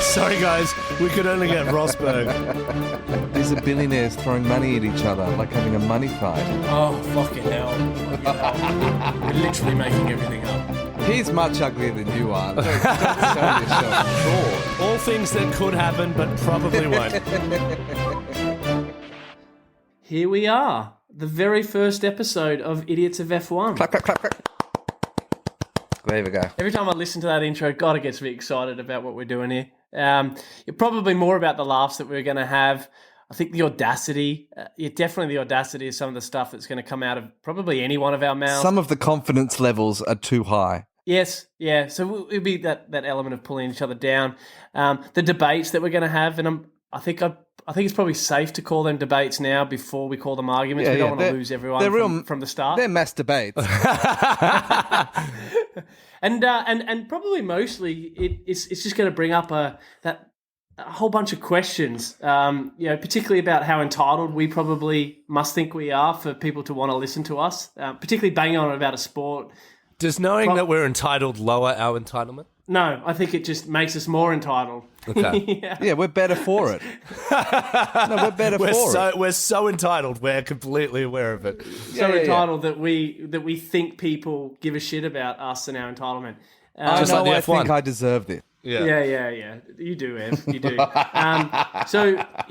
Sorry, guys. We could only get Rosberg. These are billionaires throwing money at each other, like having a money fight. Oh, fucking hell. We're literally making everything up. He's much uglier than you are. Don't sell yourself short. All things that could happen, but probably won't. Here we are. The very first episode of Idiots of F1. Clap, clap, clap, clap. There we go. Every time I listen to that intro, God, it gets me excited about what we're doing here. Probably more about the laughs that we're going to have. I think the audacity, definitely the audacity of some of the stuff that's going to come out of probably any one of our mouths. Some of the confidence levels are too high. Yes, yeah. So it'll be that element of pulling each other down. The debates that we're going to have, and I think it's probably safe to call them debates now before we call them arguments. Yeah, we don't want to lose everyone from the start. They're mass debates. And probably mostly it's just going to bring up a whole bunch of questions, particularly about how entitled we probably must think we are for people to want to listen to us, particularly banging on about a sport. Does knowing that we're entitled lower our entitlement? No, I think it just makes us more entitled. Okay. Yeah, we're better for it. No, we're better for it. We're so entitled, we're completely aware of it. Entitled that we think people give a shit about us and our entitlement. I Just know like the I F1. think I deserved it. Yeah. You do, Ev. You do. So, at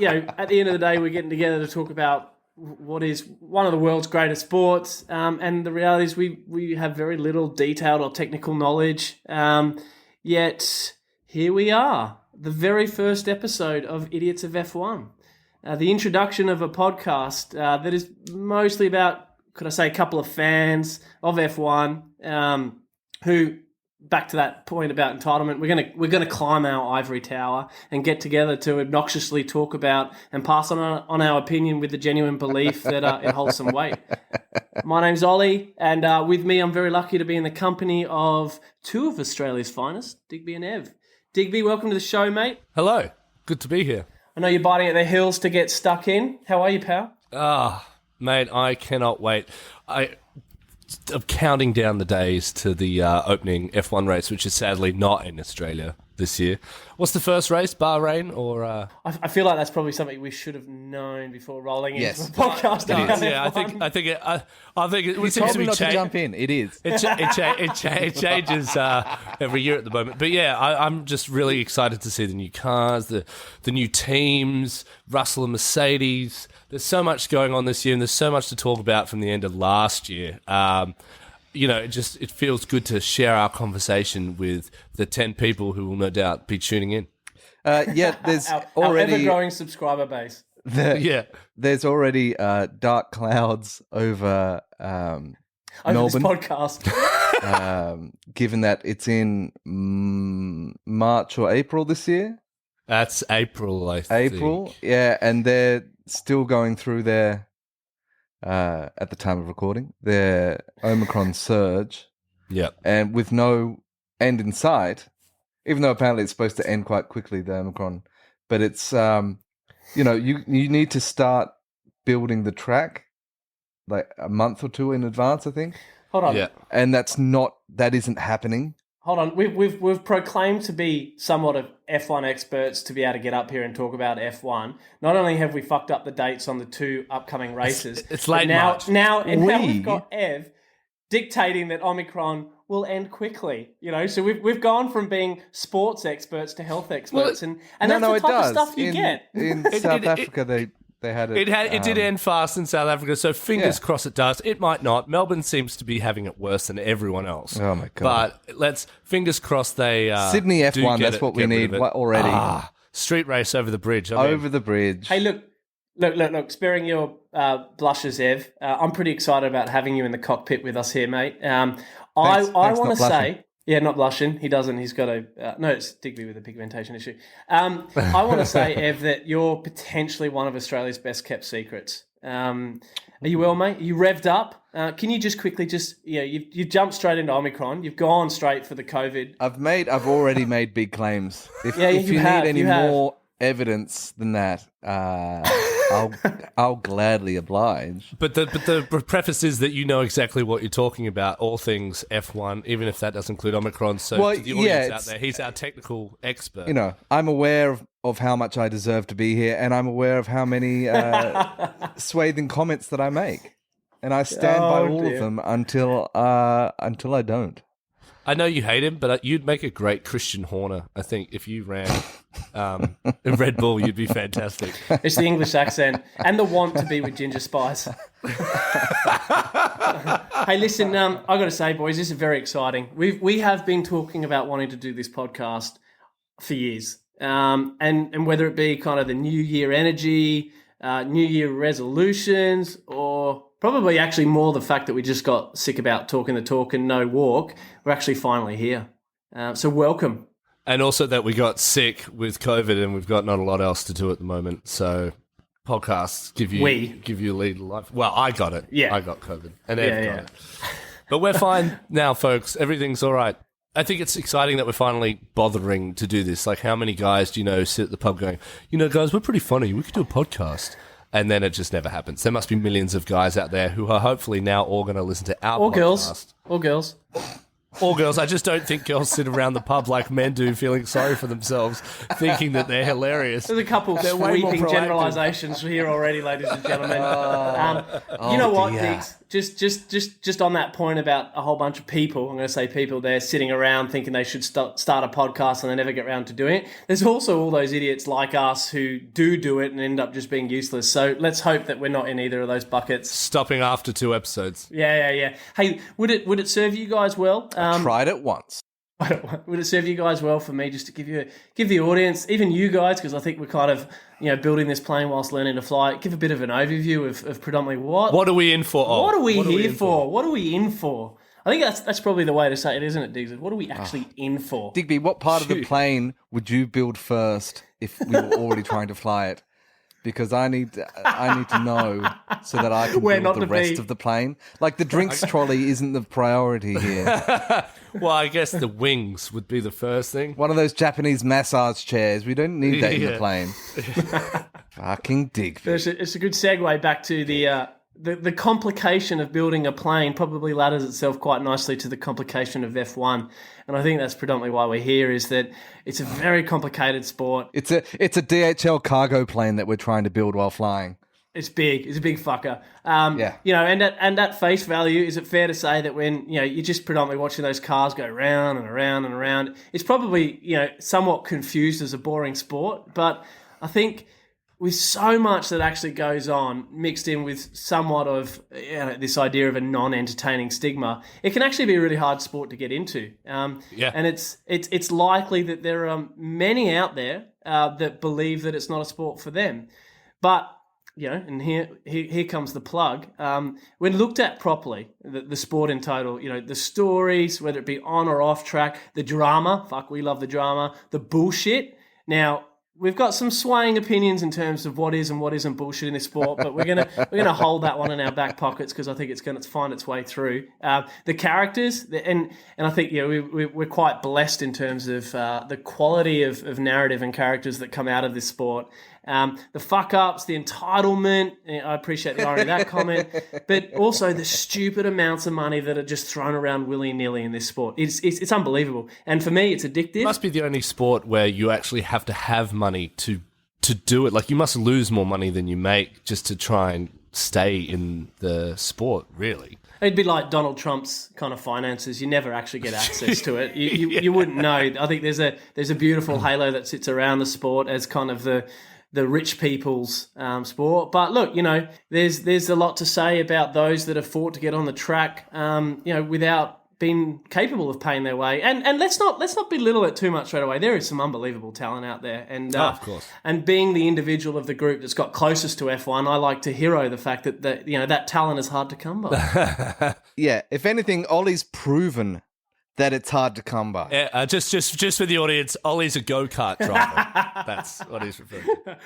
the end of the day, we're getting together to talk about what is one of the world's greatest sports. And the reality is we have very little detailed or technical knowledge. Yet, here we are. The very first episode of Idiots of F1. The introduction of a podcast that is mostly about, could I say, a couple of fans of F1 who, back to that point about entitlement, we're gonna climb our ivory tower and get together to obnoxiously talk about and pass on our opinion with the genuine belief that it holds some weight. My name's Oli, and with me, I'm very lucky to be in the company of two of Australia's finest, Digby and Ev. Digby, welcome to the show, mate. Hello. Good to be here. I know you're biting at the heels to get stuck in. How are you, pal? Mate, I cannot wait. I'm counting down the days to the opening F1 race, which is sadly not in Australia this year. What's the first race, Bahrain or? I feel like that's probably something we should have known before rolling into the podcast. Yeah, I think it You seems told to me be not to jump in. It is. It changes every year at the moment. But yeah, I'm just really excited to see the new cars, the new teams, Russell and Mercedes. There's so much going on this year, and there's so much to talk about from the end of last year. It feels good to share our conversation with the 10 people who will no doubt be tuning in. There's our already ever-growing subscriber base. There's already dark clouds over Over Melbourne. this podcast. Given that it's in March or April this year. That's April, I think. April, yeah, and they're still going through their, at the time of recording, their Omicron surge. Yeah. And with no end in sight, even though apparently it's supposed to end quite quickly, the Omicron. But it's, you need to start building the track like a month or two in advance, I think. Hold on. Yeah. And that isn't happening. Hold on. We've proclaimed to be somewhat of F1 experts to be able to get up here and talk about F1. Not only have we fucked up the dates on the two upcoming races, it's late now, March. Now we've got Ev dictating that Omicron will end quickly. So we've gone from being sports experts to health experts, and that's the type of stuff you get. In South Africa, they had it. It did end fast in South Africa, so fingers crossed it does. It might not. Melbourne seems to be having it worse than everyone else. Oh my god! But fingers crossed they Sydney F1. That's what we need already. Street race over the bridge. Over the bridge. Hey, look! Sparing your blushes, Ev, I'm pretty excited about having you in the cockpit with us here, mate. I want to say. Yeah, not blushing. He doesn't. He's got no, it's Digby with a pigmentation issue. I want to say, Ev, that you're potentially one of Australia's best kept secrets. Are you well, mate? Are you revved up? Can you just quickly you've jumped straight into Omicron. You've gone straight for the COVID. I've already made big claims. If you need any more evidence than that, I'll gladly oblige. But the preface is that you know exactly what you're talking about, all things F1, even if that doesn't include Omicron. So Well, to the audience yeah, out there, he's our technical expert. You know, I'm aware of how much I deserve to be here, and I'm aware of how many swathing comments that I make, and I stand by all of them until I don't. I know you hate him, but you'd make a great Christian Horner. I think if you ran in Red Bull, you'd be fantastic. It's the English accent and the want to be with Ginger Spice. Hey, listen, I got to say, boys, this is very exciting. We have been talking about wanting to do this podcast for years, and whether it be kind of the New Year energy, New Year resolutions, or probably actually more the fact that we just got sick about talking the talk and no walk. We're actually finally here. So welcome. And also that we got sick with COVID and we've got not a lot else to do at the moment. So podcasts give you a lead in life. Well, I got it. Yeah. I got COVID. And Ev got it. But we're fine now, folks. Everything's all right. I think it's exciting that we're finally bothering to do this. Like, how many guys do you know sit at the pub going, guys, we're pretty funny. We could do a podcast. And then it just never happens. There must be millions of guys out there who are hopefully now all going to listen to our podcast. Or girls. Or girls. I just don't think girls sit around the pub like men do, feeling sorry for themselves, thinking that they're hilarious. There's a couple of sweeping generalisations here already, ladies and gentlemen. You know what, Digz? Just on that point about a whole bunch of people, I'm going to say people there sitting around thinking they should start a podcast and they never get around to doing it. There's also all those idiots like us who do it and end up just being useless. So let's hope that we're not in either of those buckets. Stopping after 2 episodes. Yeah. Hey, would it serve you guys well? I tried it once. Would it serve you guys well for me just to give the audience, even you guys, because I think we're kind of building this plane whilst learning to fly, give a bit of an overview of predominantly what are we in for? What are we here for? What are we in for? I think that's probably the way to say it, isn't it, Diggs? What are we actually in for? Digby, what part of the plane would you build first if we were already trying to fly it? Because I need to know so that I can build the rest of the plane. Like, the drinks trolley isn't the priority here. Well, I guess the wings would be the first thing. One of those Japanese massage chairs. We don't need that in the plane. Fucking Digby. It's a good segue back to the complication of building a plane. Probably ladders itself quite nicely to the complication of F1. And I think that's predominantly why we're here, is that it's a very complicated sport. It's a DHL cargo plane that we're trying to build while flying. It's big. It's a big fucker. And at face value, is it fair to say that when you're just predominantly watching those cars go round and around and around, it's probably somewhat confused as a boring sport. But I think with so much that actually goes on, mixed in with somewhat of this idea of a non-entertaining stigma, it can actually be a really hard sport to get into. And it's likely that there are many out there that believe that it's not a sport for them. But and here comes the plug. When looked at properly, the sport in total, the stories, whether it be on or off track, the drama, we love the drama, the bullshit. Now, we've got some swaying opinions in terms of what is and what isn't bullshit in this sport, but we're gonna hold that one in our back pockets because I think it's going to find its way through. The characters, and I think we're quite blessed in terms of the quality of narrative and characters that come out of this sport. The fuck ups, the entitlement. I appreciate the irony of that comment, but also the stupid amounts of money that are just thrown around willy nilly in this sport. It's unbelievable, and for me, it's addictive. It must be the only sport where you actually have to have money to do it. Like, you must lose more money than you make just to try and stay in the sport. Really. It'd be like Donald Trump's kind of finances. You never actually get access to it. You wouldn't know. I think there's a beautiful halo that sits around the sport as kind of the rich people's sport. But look, there's a lot to say about those that have fought to get on the track, without being capable of paying their way. And let's not belittle it too much straight away. There is some unbelievable talent out there. And of course. And being the individual of the group that's got closest to F1, I like to hero the fact that that talent is hard to come by. Yeah, if anything, Ollie's proven that it's hard to come by. Yeah, just for the audience, Ollie's a go-kart driver. That's what he's referring to.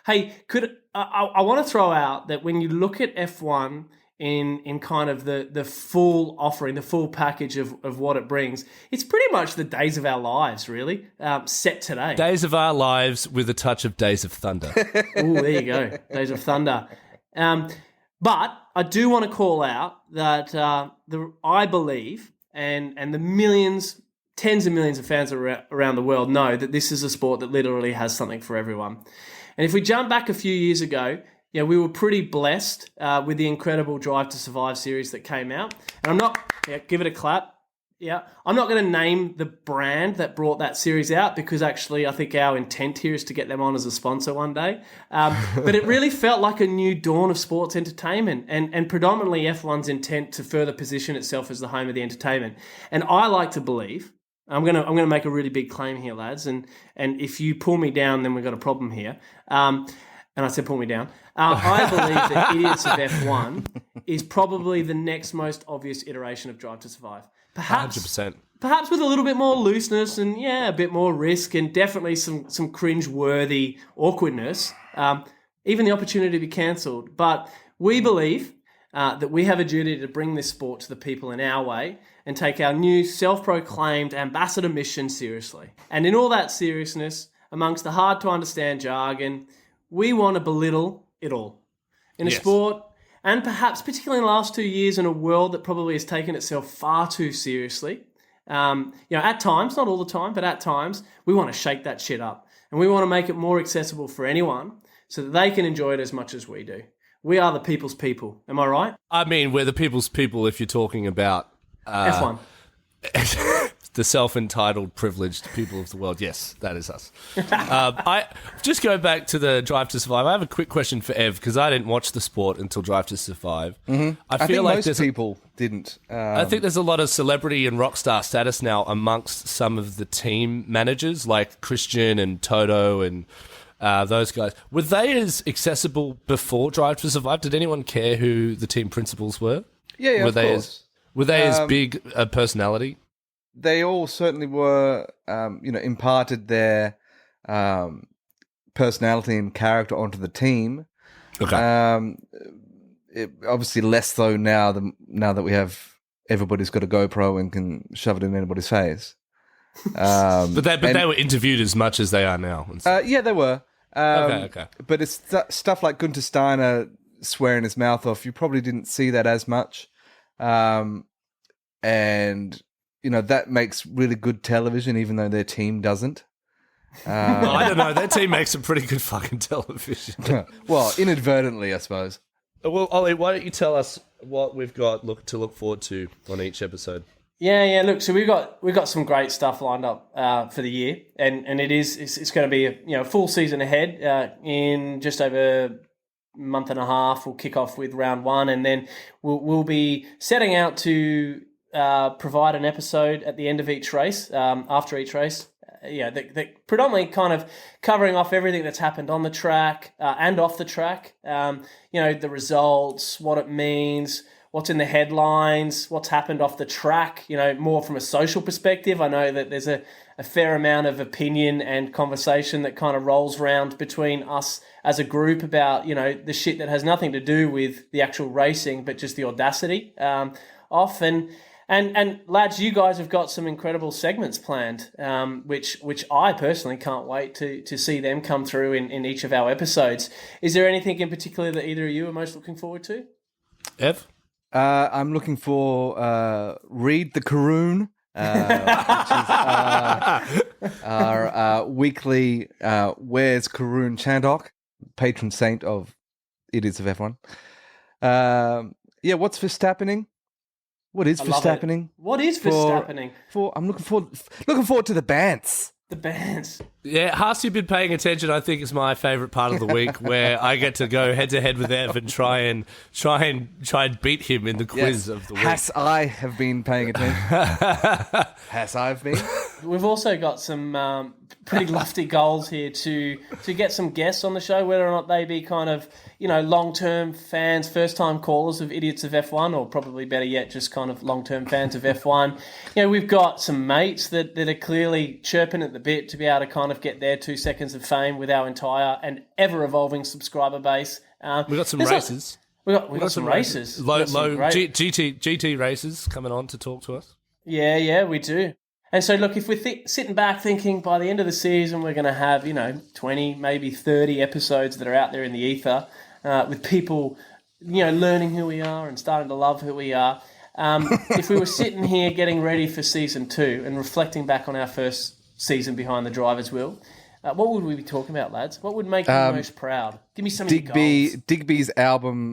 Hey, I want to throw out that when you look at F1 in kind of the full offering, the full package of what it brings, it's pretty much the days of our lives, really, set today. Days of Our Lives with a touch of Days of Thunder. Oh, there you go. Days of Thunder. But I do want to call out that I believe, and the millions, tens of millions of fans around the world know that this is a sport that literally has something for everyone. And if we jump back a few years ago, we were pretty blessed with the incredible Drive to Survive series that came out. And I'm not, give it a clap. Yeah, I'm not going to name the brand that brought that series out because actually I think our intent here is to get them on as a sponsor one day. But it really felt like a new dawn of sports entertainment and predominantly F1's intent to further position itself as the home of the entertainment. And I like to believe, I'm going to make a really big claim here, lads, and if you pull me down, then we've got a problem here. And I said pull me down. I believe that Idiots of F1 is probably the next most obvious iteration of Drive to Survive. Perhaps 100%. Perhaps with a little bit more looseness and, a bit more risk and definitely some cringe-worthy awkwardness. Even the opportunity to be cancelled. But we believe that we have a duty to bring this sport to the people in our way and take our new self-proclaimed ambassador mission seriously. And in all that seriousness, amongst the hard-to-understand jargon, we want to belittle it all. In a sport, and perhaps particularly in the last 2 years, in a world that probably has taken itself far too seriously, at times, not all the time, but at times, we want to shake that shit up. And we want to make it more accessible for anyone so that they can enjoy it as much as we do. We are the people's people. Am I right? I mean, we're the people's people if you're talking about... F1. The self-entitled, privileged people of the world. Yes, that is us. I just go back to the Drive to Survive. I have a quick question for Ev because I didn't watch the sport until Drive to Survive. Mm-hmm. I feel like most people didn't. I think there's a lot of celebrity and rock star status now amongst some of the team managers, like Christian and Toto and those guys. Were they as accessible before Drive to Survive? Did anyone care who the team principals were? Yeah, of course. Were they as big a personality? They all certainly were, imparted their personality and character onto the team. Okay. Obviously, less so now that we have everybody's got a GoPro and can shove it in anybody's face. But they were interviewed as much as they are now. Yeah, they were. Okay. But it's stuff like Gunther Steiner swearing his mouth off. You probably didn't see that as much, and. That makes really good television, even though their team doesn't. I don't know. Their team makes some pretty good fucking television. Well, inadvertently, I suppose. Well, Ollie, why don't you tell us what we've got to look forward to on each episode? Yeah. Look, so we've got some great stuff lined up for the year, and it's going to be a full season ahead in just over a month and a half. We'll kick off with round 1, and then we'll be setting out to. Provide an episode at the end of each race, after each race. That predominantly kind of covering off everything that's happened on the track and off the track. The results, what it means, what's in the headlines, what's happened off the track, more from a social perspective. I know that there's a fair amount of opinion and conversation that kind of rolls around between us as a group about, the shit that has nothing to do with the actual racing, but just the audacity off. And lads, you guys have got some incredible segments planned, which I personally can't wait to see them come through in each of our episodes. Is there anything in particular that either of you are most looking forward to? Ev? I'm looking for Read the Karoon, which is our weekly Where's Karoon Chandok, patron saint of Idiots of F1. What's Verstappening? What is Verstappening? What is Verstappening? I'm looking forward to the bands. The bands. Yeah, Haas, you've been paying attention. I think is my favourite part of the week, where I get to go head to head with Ev and try and beat him in the quiz of the week. Has I have been paying attention? Has I have been? We've also got some pretty lofty goals here to get some guests on the show, whether or not they be kind of long-term fans, first-time callers of Idiots of F1, or probably better yet, just kind of long-term fans of F1. We've got some mates that are clearly chirping at the bit to be able to kind of get their 2 seconds of fame with our entire and ever-evolving subscriber base. We've got some races. We got some races. Low Great- GT races coming on to talk to us. Yeah, we do. And so, look, if we're sitting back thinking by the end of the season we're going to have, 20, maybe 30 episodes that are out there in the ether with people, learning who we are and starting to love who we are. If we were sitting here getting ready for season 2 and reflecting back on our first season behind the driver's wheel, what would we be talking about, lads? What would make you most proud? Give me some of your goals. Digby's album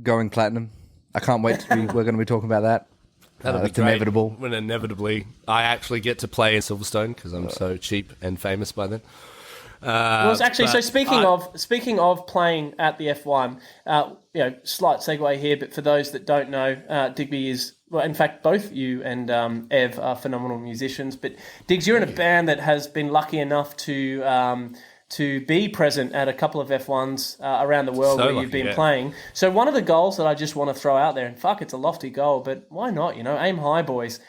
going platinum. I can't wait we're going to be talking about that. That'll be that's great. inevitable. When inevitably I actually get to play in Silverstone because I'm so cheap and famous by then. Well, actually, so speaking of playing at the F1, slight segue here, but for those that don't know, Digby is, well, in fact, both you and Ev are phenomenal musicians. But Diggs, you're in a band that has been lucky enough to be present at a couple of F1s around the world where you've been playing. So one of the goals that I just want to throw out there, and fuck, it's a lofty goal, but why not? Aim high, boys.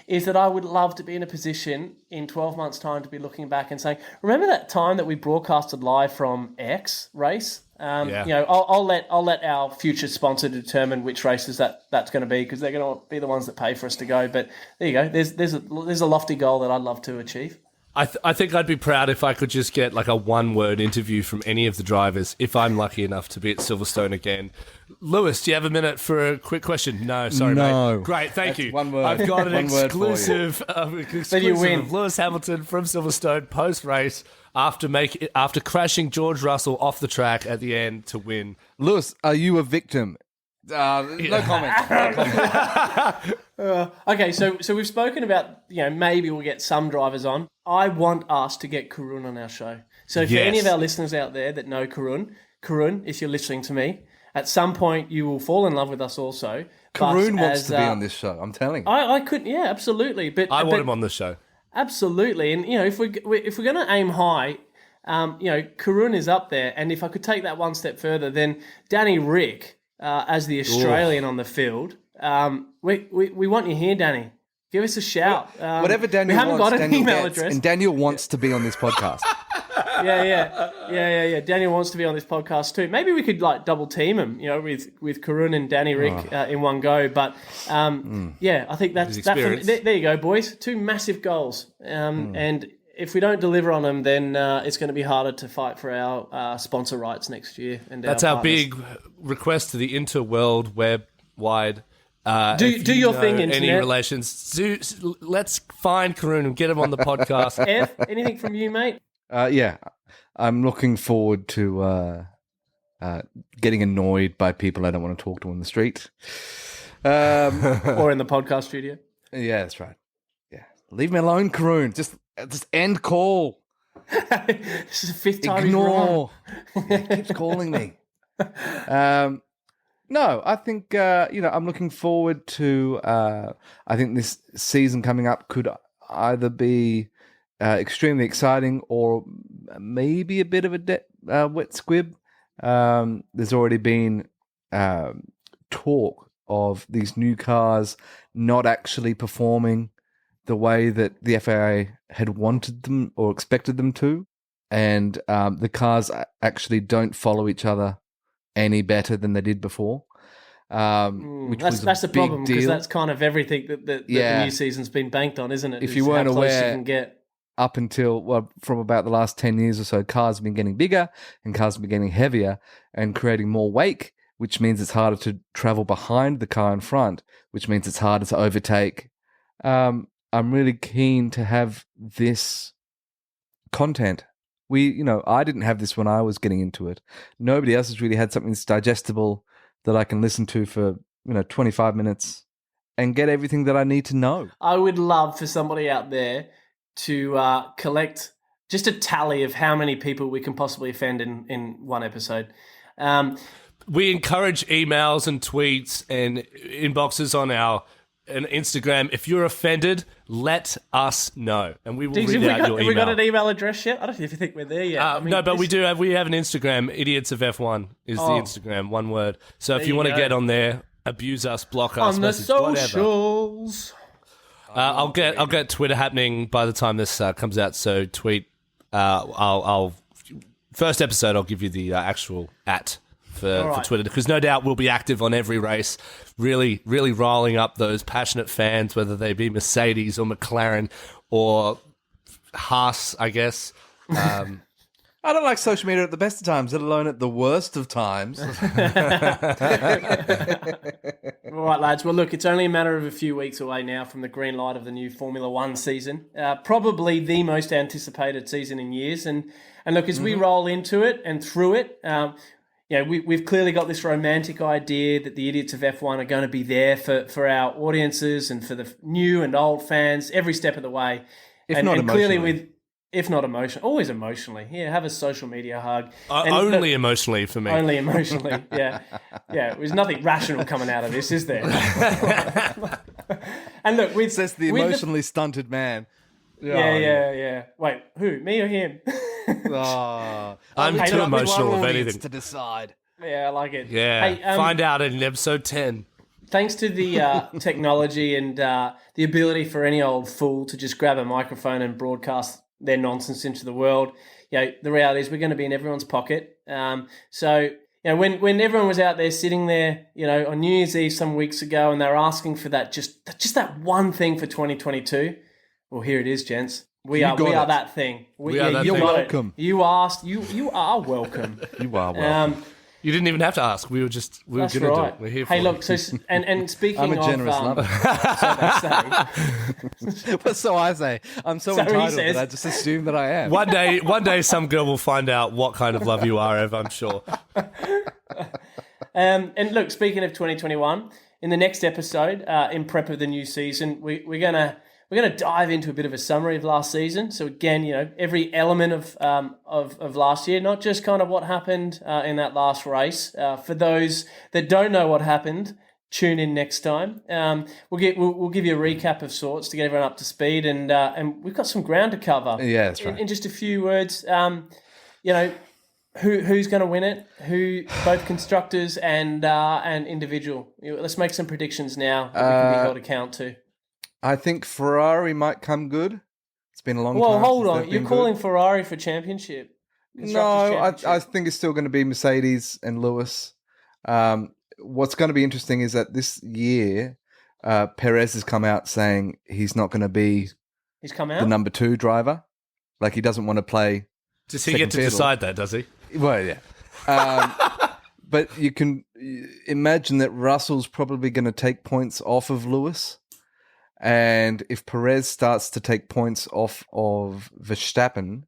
Is that I would love to be in a position in 12 months' time to be looking back and saying, remember that time that we broadcasted live from X race? I'll let our future sponsor determine which races that's going to be, because they're going to be the ones that pay for us to go. But there you go. There's a lofty goal that I'd love to achieve. I think I'd be proud if I could just get like a one-word interview from any of the drivers if I'm lucky enough to be at Silverstone again. Lewis, do you have a minute for a quick question? No, sorry, mate. Great, thank you. One word. I've got an One word for you. exclusive of Lewis Hamilton from Silverstone post-race after crashing George Russell off the track at the end to win. Lewis, are you a victim? No comment. Okay, so we've spoken about, maybe we'll get some drivers on. I want us to get Karun on our show. So for any of our listeners out there that know Karun, if you're listening to me, at some point you will fall in love with us also. Karun wants to be on this show, I'm telling you. I could, absolutely. But I want him on the show. Absolutely. And, if we're going to aim high, Karun is up there. And if I could take that one step further, then Danny Rick, as the Australian on the field, we want you here, Danny. Give us a shout. Whatever Daniel we haven't wants, got an Daniel email gets, address. and Daniel wants to be on this podcast. Yeah. Daniel wants to be on this podcast too. Maybe we could double team him, with Karun and Danny Rick in one go. But I think that's that. There you go, boys. 2 massive goals. And if we don't deliver on them, then it's going to be harder to fight for our sponsor rights next year. And that's our big request to the interworld web wide. Do your thing, internet. Any relations? Let's find Karun and get him on the podcast. Ev, anything from you, mate? I'm looking forward to getting annoyed by people I don't want to talk to on the street. Or in the podcast studio. Yeah, that's right. Yeah, leave me alone, Karun. Just end call. This is the 5th time Ignore. He keeps calling me. No, I think I'm looking forward to. I think this season coming up could either be extremely exciting or maybe a bit of a wet squib. There's already been talk of these new cars not actually performing the way that the FIA had wanted them or expected them to, and the cars actually don't follow each other any better than they did before. That's the problem, because that's kind of everything that the new season's been banked on, isn't it? If you weren't how close aware, you can get. Up until from about the last 10 years or so, cars have been getting bigger and cars have been getting heavier and creating more wake, which means it's harder to travel behind the car in front, which means it's harder to overtake. I'm really keen to have this content. I didn't have this when I was getting into it. Nobody else has really had something that's digestible that I can listen to for 25 minutes and get everything that I need to know. I would love for somebody out there to collect just a tally of how many people we can possibly offend in one episode. We encourage emails and tweets and inboxes on our Instagram. If you're offended, let us know, and we will read out your email. Have we got an email address yet? I don't even think we're there yet. No, but we do have. We have an Instagram. Idiots of F1 is the Instagram, one word. So if you want to get on there, abuse us, block us, on the socials. I'll get Twitter happening by the time this comes out. So tweet. I'll first episode. I'll give you the actual @ for right. Twitter, because no doubt we'll be active on every race, really, really riling up those passionate fans, whether they be Mercedes or McLaren or Haas, I guess. I don't like social media at the best of times, let alone at the worst of times. All right, lads. Well, look, it's only a matter of a few weeks away now from the green light of the new Formula One season. Probably the most anticipated season in years. And look, as we roll into it and through it, we've clearly got this romantic idea that the idiots of F1 are going to be there for our audiences and for the new and old fans every step of the way. If not clearly if not emotionally, always emotionally. Yeah, have a social media hug. Only emotionally for me. Only emotionally, yeah. Yeah, there's nothing rational coming out of this, is there? And look, Says the emotionally stunted man. Yeah. Wait, who? Me or him? I'm too emotional of anything. To decide. Yeah, I like it. Yeah, Hey, find out in episode 10. Thanks to the technology and the ability for any old fool to just grab a microphone and broadcast their nonsense into the world, the reality is we're going to be in everyone's pocket. So when everyone was out there sitting there, on New Year's Eve some weeks ago, and they were asking for that just that one thing for 2022, well, here it is, gents. We are that thing. You're welcome. You asked. You are welcome. You are welcome. You didn't even have to ask. We were going to do it. We're here for Hey, it. look. So and speaking I'm a generous lover. So I say. I'm so entitled that I just assume that I am. One day, some girl will find out what kind of love you are, Ev, I'm sure. And look, speaking of 2021, in the next episode, in prep of the new season, we're gonna dive into a bit of a summary of last season. So again, every element of last year, not just kind of what happened in that last race. For those that don't know what happened, tune in next time. We'll give you a recap of sorts to get everyone up to speed, and we've got some ground to cover. Yeah, that's right. In just a few words, who's going to win it? Who, both constructors and individual. Let's make some predictions now that we can be held account to. I think Ferrari might come good. It's been a long time. Well, hold since on. they've You're been calling good. Ferrari for championship? No, I think it's still going to be Mercedes and Lewis. What's going to be interesting is that this year, Perez has come out saying he's not going to be He's come out? the number 2 driver. Like, he doesn't want to play. Does he get to decide that, does he? Well, yeah. But you can imagine that Russell's probably going to take points off of Lewis. And if Perez starts to take points off of Verstappen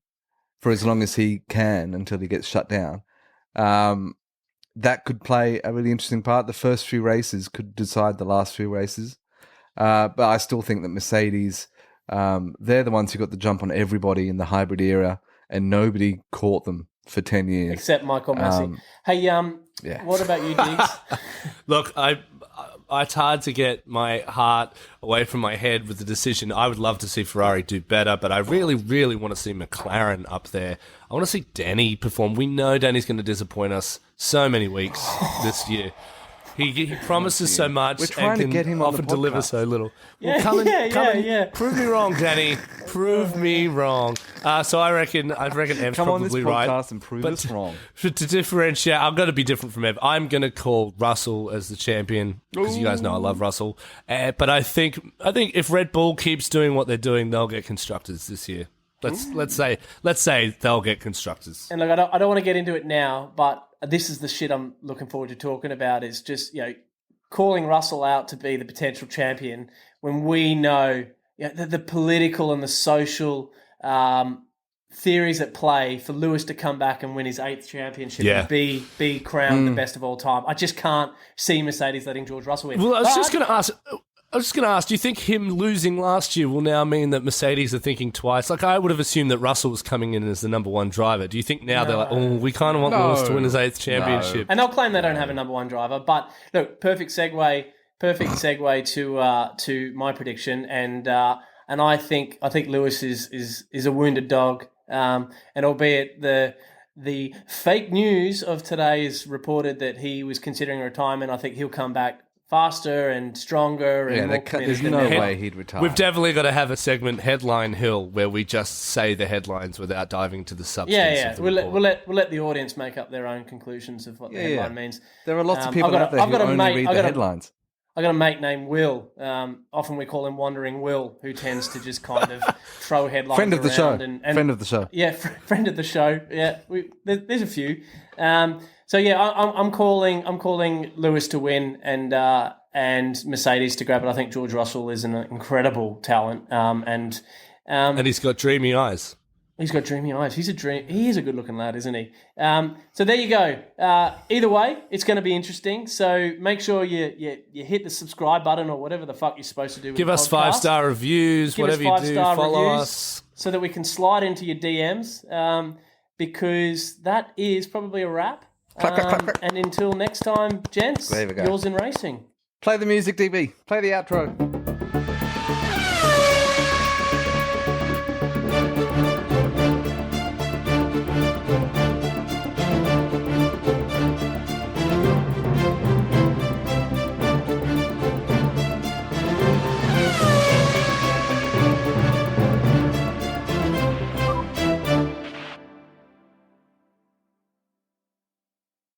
for as long as he can until he gets shut down, that could play a really interesting part. The first few races could decide the last few races. But I still think that Mercedes, they're the ones who got the jump on everybody in the hybrid era, and nobody caught them for 10 years. Except Michael Massey. What about you, Diggs? Look, it's hard to get my heart away from my head with the decision. I would love to see Ferrari do better, but I really, really want to see McLaren up there. I want to see Danny perform. We know Danny's going to disappoint us so many weeks this year. He promises so much. We're trying and to can get him on often the podcast. deliver so little. Yeah, Well, come and yeah. prove me wrong, Danny. Prove me wrong. So I reckon Ev's Come on this probably right. podcast and prove us wrong. To differentiate, I'm going to be different from Ev. I'm going to call Russell as the champion because you guys know I love Russell. But I think if Red Bull keeps doing what they're doing, they'll get constructors this year. Let's say they'll get constructors. And look, I don't want to get into it now, but this is the shit I'm looking forward to talking about. Is just calling Russell out to be the potential champion when we know the political and the social theories at play for Lewis to come back and win his 8th championship and be crowned the best of all time. I just can't see Mercedes letting George Russell win. Well, I was just going to ask, do you think him losing last year will now mean that Mercedes are thinking twice? Like, I would have assumed that Russell was coming in as the number 1 driver. Do you think now they're like, we kind of want Lewis to win his 8th championship? And they'll claim they don't have a number 1 driver. But look, perfect segue to my prediction. And I think Lewis is a wounded dog. And albeit the fake news of today is reported that he was considering retirement, I think he'll come back faster and stronger and more committed there's than no ever. way he'd retire. We've definitely got to have a segment, Headline Hill, where we just say the headlines without diving to the substance. Yeah. Of the We'll report. let the audience make up their own conclusions of what the headline means. There are lots of I've people got out there I've who got a only mate- read I've the got a- headlines. I got a mate named Will. Often we call him Wandering Will, who tends to just kind of throw headlines Friend of the show. around and Friend of the show. Yeah, friend of the show. Yeah, there's a few. So yeah, I'm calling Lewis to win and Mercedes to grab it. I think George Russell is an incredible talent, and And he's got dreamy eyes. he's got dreamy eyes. He is a good-looking lad, isn't he? So there you go. Either way, it's going to be interesting. So make sure you hit the subscribe button or whatever the fuck you're supposed to do. With Give the us podcast. 5-star reviews, Give us whatever you do. 5-star Follow reviews us. so that we can slide into your DMs. Because that is probably a wrap. Clap, clap, clap, clap. And until next time, gents, There we go. yours in racing. Play the music, DB. Play the outro.